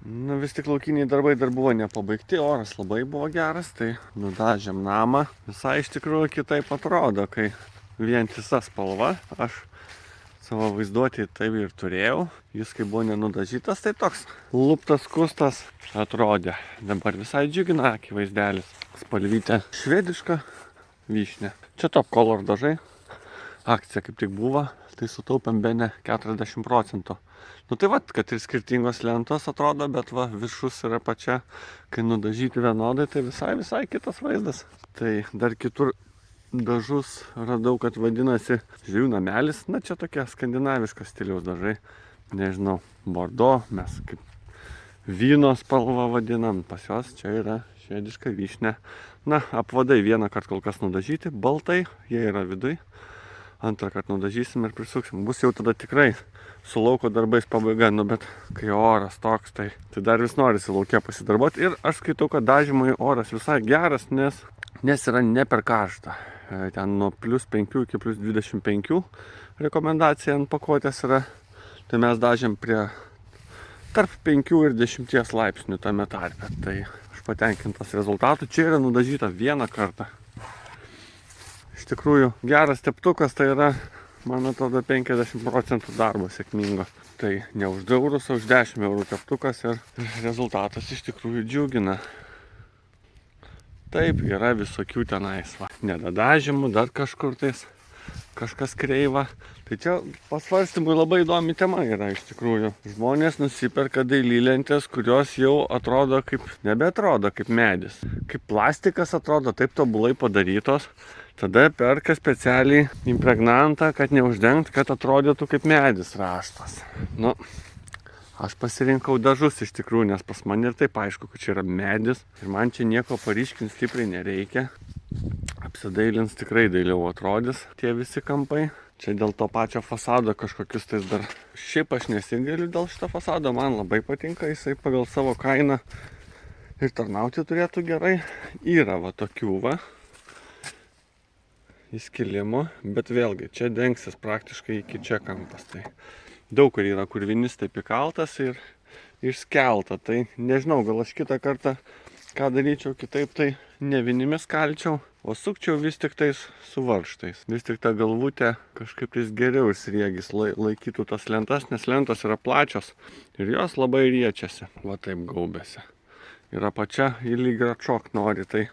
Nu, vis tik laukiniai darbai dar buvo nepabaigti, oras labai buvo geras, tai nudažėm namą. Visai iš tikrųjų kitaip atrodo, kai vientisa spalva. Aš savo vaizduotį taip ir turėjau. Jis kai buvo nenudažytas, tai toks luptas kustas atrodė. Dabar visai džiugina akį vaizdelis. Spalvytė švediška vyšnė. Čia Top Color dažai. Akcija kaip tik buvo, tai sutaupėm bene 40%. Nu tai vat, kad ir skirtingos lentos atrodo, bet va, viršus yra pačia, kai nudažyti vienodai, tai visai kitas vaizdas. Tai dar kitur dažus radau, kad vadinasi žvejų namelis. Na čia tokia skandinaviška stiliaus dažai. Nežinau, bordo, mes kaip vyno spalvą vadinam. Pas jos čia yra švediška vyšnė. Na, apvadai vieną kartą kol kas nudažyti, baltai, jie yra viduj. Antrą kartą nudažysim ir prisuksim. Bus jau tada tikrai su lauko darbais pabaiga, nu bet kai oras toks, tai dar vis norisi lauke pasidarbuoti. Ir aš skaitau, kad dažymui oras visai geras, nes yra ne per karšta. Ten nuo +5 iki +25 rekomendacija ant pakuotės yra. Tai mes dažėm prie tarp 5 ir 10 laipsnių tame tarpe. Tai aš patenkintas rezultatu. Čia yra nudažyta vieną kartą. Iš tikrųjų, geras teptukas tai yra, man atrodo, 50% darbo sėkmingo. Tai ne už 2 eurus, o už 10 eurų teptukas ir rezultatas iš tikrųjų džiugina. Taip, yra visokių tenais, va, nedadažymų, dar kažkur tais kažkas kreiva. Tai čia pasvarstymui labai įdomi tema yra iš tikrųjų. Žmonės nusiperka dailylentės, kurios jau atrodo kaip, nebeatrodo kaip medis. Kaip plastikas atrodo, taip tobulai padarytos. Tada perka specialiai impregnantą, kad neuždengt, kad atrodytų kaip medis raštas. Nu, aš pasirinkau dažus iš tikrųjų, nes pas mane ir taip aišku, kad čia yra medis. Ir man čia nieko paryškinti stipriai nereikia. Apsidailins tikrai dailiau atrodys tie visi kampai. Čia dėl to pačio fasado kažkokius tais dar. Šiaip aš nesigailiu dėl šito fasado, man labai patinka, jisai pagal savo kainą ir tarnauti turėtų gerai. Yra va tokių va įskilimų, bet vėlgi čia dengsis praktiškai iki čia kampas. Tai daug kur yra, kur vinis taip įkaltas ir išskelta. Tai nežinau, gal aš kitą kartą ką daryčiau kitaip, tai ne vinimis kalčiau, o sukčiau vis tik tais su varžtais. Vis tik ta galvutė kažkaip tais geriau įsriegis laikytų tas lentas, nes lentos yra plačios ir jos labai riečiasi. Va taip gaubėsi. Ir apačia į lyg atšok nori, tai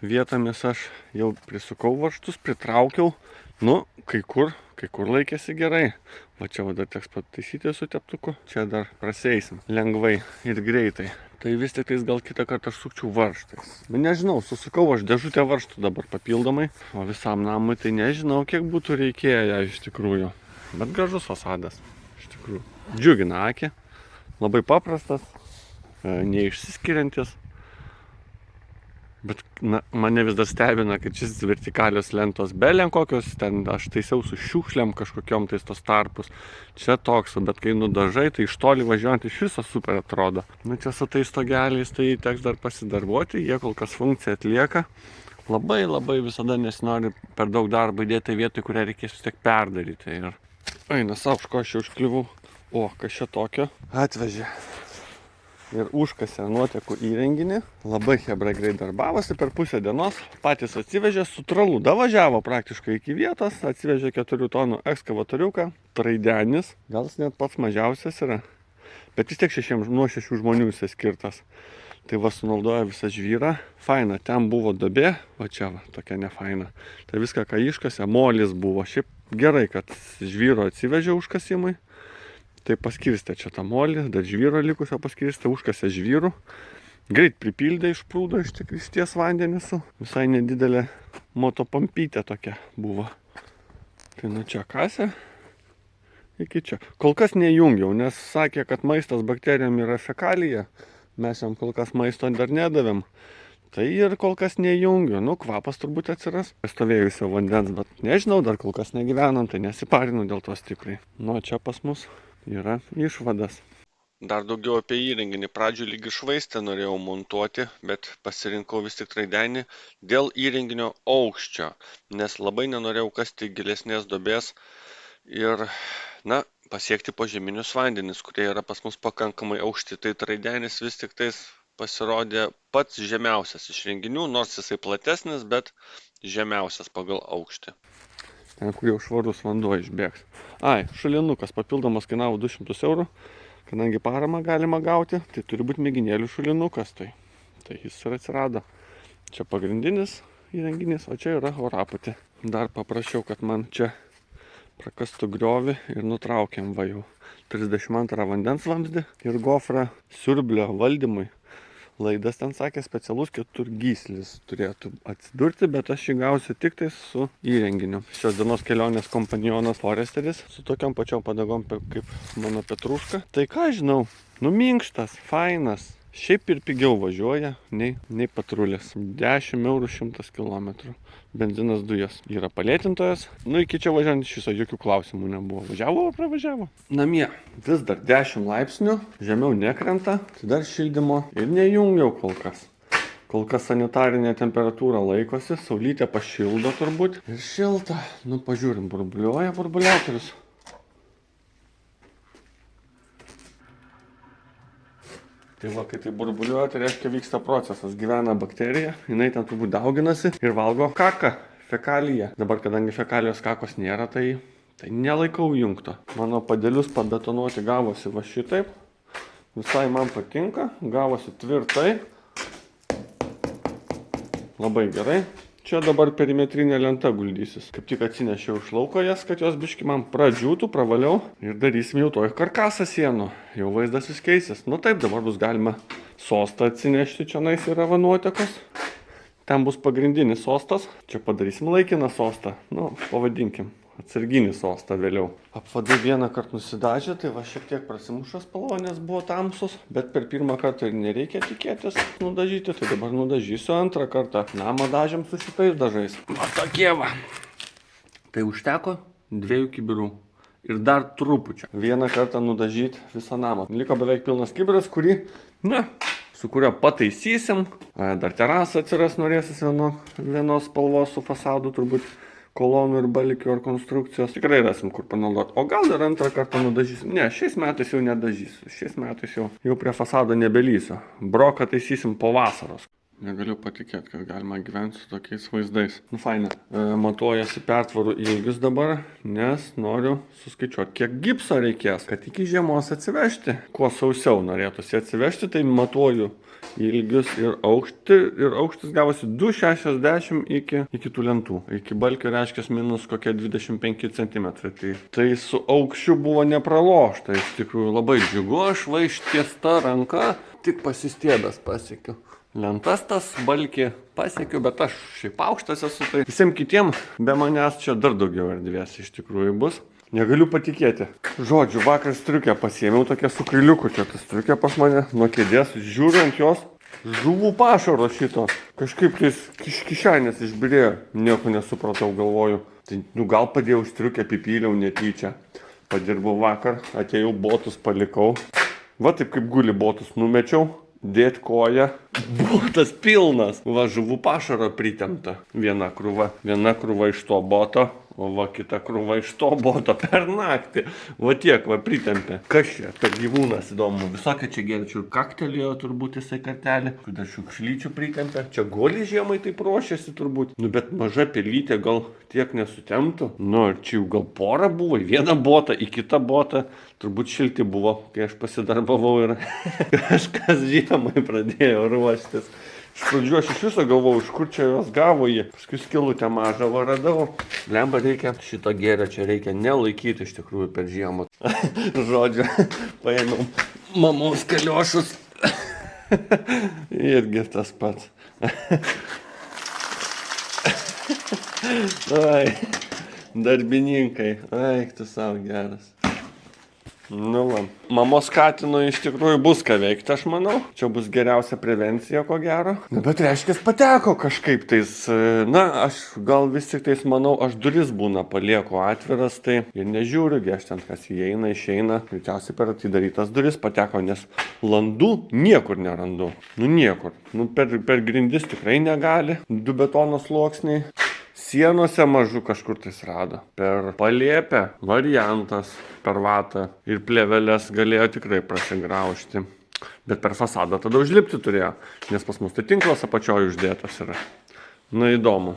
vietomis aš jau prisukau varžtus, pritraukiau. Nu, kai kur laikėsi gerai. Va čia dar teks pataisyti su teptuku. Čia dar praseisim lengvai ir greitai. Tai vis tik tais gal kitą kartą aš sukčiau varžtais. Bet nežinau, susukau aš dėžutę varžtų dabar papildomai. O visam namui tai nežinau, kiek būtų reikėję iš tikrųjų. Bet gražus fasadas. Iš tikrųjų. Džiugina akį. Labai paprastas. Neišsiskiriantis. Bet na, mane vis dar stebina, kad šis vertikalios lentos belen kokios, ten aš taisiau su šiukšliam kažkokiom tais tos tarpus. Čia toks, bet kai nudažai, tai iš toli važiuojant iš viso super atrodo. Nu čia su tais stogeliais tai teks dar pasidarbuoti, jie kol kas funkciją atlieka. Labai visada nesinori per daug darbo įdėti vietoj, kurią reikės vis tiek perdaryti. Ir eina savo, ko aš jau užkliuvau. O, kas čia tokio? Atvežė. Ir užkasė nuotekų įrenginį. Labai chebra greit darbavosi per pusę dienos. Patys atsivežė, su tralu davažiavo praktiškai iki vietos. Atsivežė 4 tonų ekskavatoriuką. Traidenis. Gal jis net pats mažiausias yra. Bet vis tiek nuo 6 žmonių jisai skirtas. Tai va sunaudojo visą žvyrą. Faina, ten buvo duobė. Va čia va, tokia nefaina. Tai viską, ką iškasė, molis buvo. Šiaip gerai, kad žvyro atsivežė užkasimui. Tai paskirstė čia tą molį, dar žvyro likusio paskirstė, užkasė žvyrų. Greit pripildė, išprūdo iš ties vandenį su. Visai nedidelė motopompytė tokia buvo. Tai nuo čia kasė iki čia. Kol kas nejungiau, nes sakė, kad maistas bakterijom yra fekalija. Mes jam kol kas maisto dar nedavėm. Tai ir kol kas nejungiu. Nu, kvapas turbūt atsiras. Stovėjusio vandens, bet nežinau, dar kol kas negyvenam, tai nesiparinu dėl to stipriai. Nu, čia pas mus yra išvadas. Dar daugiau apie įrenginį. Pradžių lyg išvaistę norėjau montuoti, bet pasirinkau vis tik traidenį dėl įrenginio aukščio, nes labai nenorėjau kasti gilesnės duobės ir, na, pasiekti požeminius vandenis, kurie yra pas mus pakankamai aukšti. Tai Traidenis vis tik tais pasirodė pats žemiausias iš renginių, nors jisai platesnis, bet žemiausias pagal aukštį. Ten, kur jau švarus vanduo išbėgs. Šulinukas papildomas kainavo 200 €, kadangi paramą galima gauti, tai turi būti mėginėlių šulinukas, tai jis ir atsirado. Čia pagrindinis įrenginys, o čia yra orapūtė. Dar paprašiau, kad man čia prakastų griovį ir nutraukėm va jau 32 vandens vamzdį ir gofrą siurblio valdymui. Laidas ten sakė, specialus 4-gyslis turėtų atsidurti, bet aš jį gausiu tik tai su įrenginiu. Šios dienos kelionės kompanionas Foresteris su tokiam pačiom padagom kaip mano Petruška. Tai ką žinau, minkštas, fainas. Šiaip ir pigiau važiuoja nei patrulis. 10 € 100 km. Benzinas dujos. Yra palėtintojas. Iki čia važiuojant iš viso jokių klausimų nebuvo. Važiavo, pravažiavo. Namie vis dar 10 laipsnių. Žemiau nekrenta. Tai dar šildymo ir nejungiau kol kas. Kol kas sanitarinė temperatūra laikosi. Saulytė pašildo turbūt. Ir šilta. Pažiūrim, burbuliuoja burbuliatorius. Tai va, kai tai burbuliuoja, tai reiškia vyksta procesas. Gyvena bakterija, jinai ten turbūt dauginasi ir valgo kaką, fekaliją. Dabar, kadangi fekalijos kakos nėra, tai nelaikau jungto. Mano padėlius padetonuoti gavosi va šitaip. Visai man patinka, gavosi tvirtai. Labai gerai. Čia dabar perimetrinė lenta guldysis. Kaip tik atsinešiau iš lauko jas, kad jos biški man pradžiūtų, pravaliau ir darysim jau toj karkasą sienų. Jau vaizdas vis keisis. Taip, dabar bus galima sostą atsinešti, čia nais yra vanuotekos. Ten bus pagrindinis sostas. Čia padarysim laikiną sostą. Pavadinkim. Atsarginį sostą vėliau. Apvadai vieną kartą nusidažė, tai va šiek tiek prasimušo spalva, nes buvo tamsus. Bet per pirmą kartą ir nereikia tikėtis nudažyti, tai dabar nudažysiu antrą kartą. Namą dažėm su šitais dažais. Va tokie va. Tai užteko 2 kibirų. Ir dar trupučią. Vieną kartą nudažyti visą namą. Liko beveik pilnas kibiras, su kurio pataisysim. Dar terasą atsiras, norėsis vienos spalvos su fasadu turbūt. Kolonų ir balikių ar konstrukcijos. Tikrai rasim, kur panaudoti. O gal ir antrą kartą nudažysim. Ne, šiais metais jau nedažysiu. Šiais metais jau prie fasado nebelysiu. Broką taisysim po vasaros. Negaliu patikėti, kad galima gyventi su tokiais vaizdais. Faina. Matuojasi pertvarų ilgius dabar, nes noriu suskaičiuoti, kiek gipso reikės, kad iki žiemos atsivežti. Kuo sausiau norėtųsi atsivežti, tai matuoju ilgius ir aukštį. Ir aukštis gavosi 2,60 iki tų lentų. Iki balkio reiškia minus kokie 25 cm. Tai su aukščiu buvo nepralošta. Iš tikrųjų labai džiugu, aš va ištiesta ranka tik pasistiebęs pasiekiu. Lentas tas balkį pasiekiu, bet aš šiaip aukštas esu, tai visiems kitiem be manęs čia dar daugiau erdvės iš tikrųjų bus. Negaliu patikėti. Žodžiu, vakar striukę pasiėmiau tokia su kailiuku, čia tas striukė pas mane nuo kėdės, žiūrint jos žuvų pašaro šito. Kažkaip tais kišenės išbirėjo, nieko nesupratau, galvoju. Tai gal padėjau striukę, pipyliau netyčia. Padirbau vakar, atėjau botus palikau. Va taip kaip guli botus numečiau. Dėt koją. Botas pilnas. Va, žuvų pašaro pritempta. Viena krūva iš to boto, o va kita krūva iš to boto per naktį. Va tiek, va pritempė. Kas čia? Per gyvūnas įdomu. Visokia čia geričių ir kaktelėjo turbūt jisai kartelį. Dar šiukšlyčių pritempė. Čia goli žiemai taip ruošiasi turbūt. Bet maža pelytė gal tiek nesutemptų. Ir čia jau gal porą buvo. Į vieną botą, į kitą botą. Turbūt šilti buvo, kai aš pasidarbavau ir kažkas žiemai pradėjo ruoštis. Iš pradžių aš iš viso galvojau, iš kur čia jos gavo jį. Paskui skilutę mažą radau. Lemba reikia, šito gėrio čia reikia nelaikyti iš tikrųjų per žiemą. Žodžiu, paėmiau mamos kaliošus. Irgi tas pats. Ai, darbininkai. Ai, tu savo geras. Va. Mamos katinui iš tikrųjų bus ką veikti, aš manau. Čia bus geriausia prevencija, ko gero. Bet reiškia, pateko kažkaip tais. Aš gal vis tik tais manau, aš duris būna palieku atviras, tai ir nežiūriu, aš ten kas įeina, išeina. Greičiausiai per atidarytas duris pateko, nes landų niekur nerandu. Niekur. Per grindis tikrai negali. 2 betono sluoksniai. Sienose mažų kažkur tais rado. Per palėpę variantas, per vatą ir plėveles galėjo tikrai prasigraužti. Bet per fasadą tada užlipti turėjo, nes pas mus tai tinklas apačioj uždėtas yra. Na įdomu.